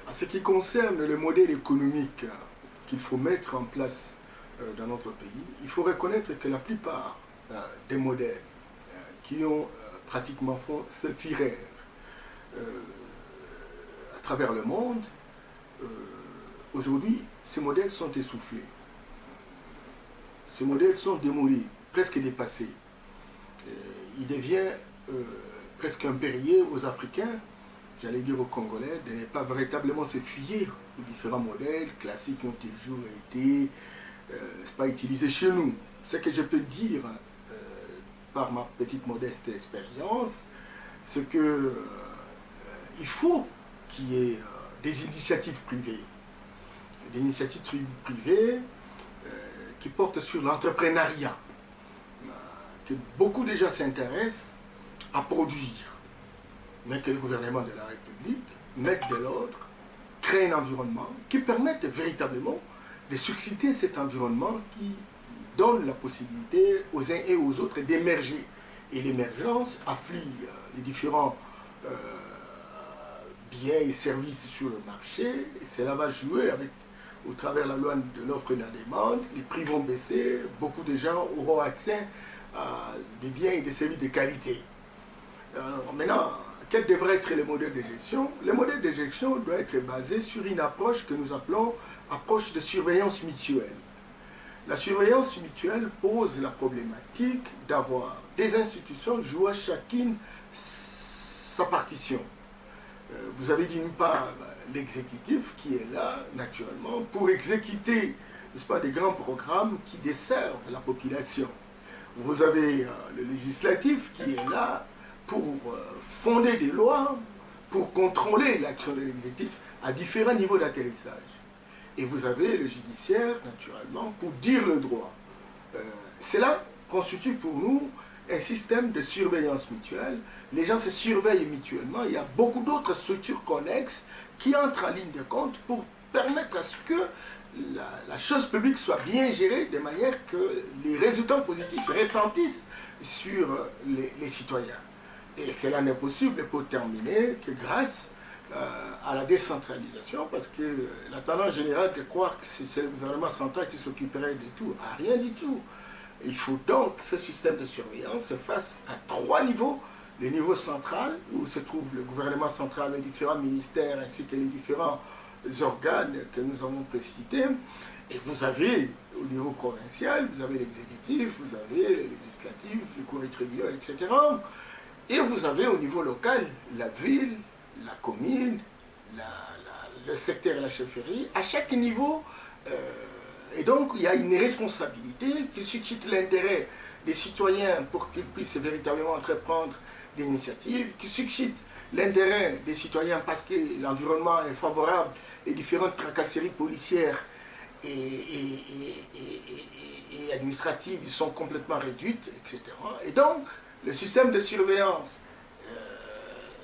En ce qui concerne le modèle économique qu'il faut mettre en place dans notre pays, il faut reconnaître que la plupart des modèles qui ont pratiquement fait fureur à travers le monde, aujourd'hui, ces modèles sont essoufflés. Ces modèles sont démolis, presque dépassés. Il devient presque impérieux aux Africains, j'allais dire aux Congolais, de ne pas véritablement se fier aux différents modèles classiques qui ont toujours été pas utilisés chez nous. Ce que je peux dire par ma petite modeste expérience, c'est que il faut qu'il y ait des initiatives privées. Des initiatives privées qui portent sur l'entrepreneuriat, que beaucoup de gens s'intéressent à produire, mais que le gouvernement de la République mette de l'ordre, crée un environnement qui permette véritablement de susciter cet environnement qui donne la possibilité aux uns et aux autres d'émerger. Et l'émergence afflige les différents biens et services sur le marché, et cela va jouer avec, au travers de la loi de l'offre et de la demande, les prix vont baisser, beaucoup de gens auront accès à des biens et des services de qualité. Alors, maintenant, quel devrait être le modèle de gestion? Le modèle de gestion doit être basé sur une approche que nous appelons approche de surveillance mutuelle. La surveillance mutuelle pose la problématique d'avoir des institutions jouant chacune sa partition. Vous avez d'une part l'exécutif qui est là, naturellement, pour exécuter, n'est-ce pas, des grands programmes qui desservent la population. Vous avez le législatif qui est là pour fonder des lois, pour contrôler l'action de l'exécutif à différents niveaux d'atterrissage. Et vous avez le judiciaire, naturellement, pour dire le droit. Cela constitue pour nous un système de surveillance mutuelle. Les gens se surveillent mutuellement. Il y a beaucoup d'autres structures connexes qui entrent en ligne de compte pour permettre à ce que la chose publique soit bien gérée de manière que les résultats positifs retentissent sur les citoyens. Et cela n'est possible pour terminer que grâce à la décentralisation, parce que la tendance générale de croire que c'est le gouvernement central qui s'occuperait de tout, rien du tout. Il faut donc que ce système de surveillance se fasse à 3 niveaux. Le niveau central, où se trouve le gouvernement central, les différents ministères, ainsi que les différents organes que nous avons précités. Et vous avez, au niveau provincial, vous avez l'exécutif, vous avez le législatif, les cours et tribunaux, etc. Et vous avez au niveau local, la ville, la commune, le secteur et la chefferie, à chaque niveau. Et donc, il y a une responsabilité qui suscite l'intérêt des citoyens pour qu'ils puissent véritablement entreprendre des initiatives, qui suscite l'intérêt des citoyens parce que l'environnement est favorable et différentes tracasseries policières et administratives sont complètement réduites, etc. Et donc, le système de surveillance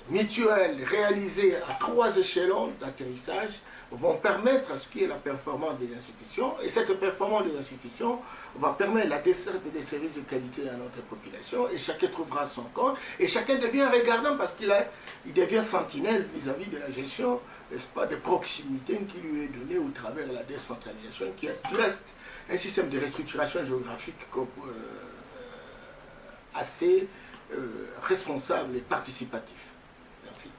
mutuelle réalisé à 3 échelons d'atterrissage vont permettre à ce qu'il y ait la performance des institutions, et cette performance des institutions va permettre la desserte des services de qualité à notre population, et chacun trouvera son compte, et chacun devient regardant parce qu'il devient sentinelle vis-à-vis de la gestion, n'est-ce pas, de proximité qui lui est donnée au travers de la décentralisation, qui reste un système de restructuration géographique assez responsable et participatif. Merci.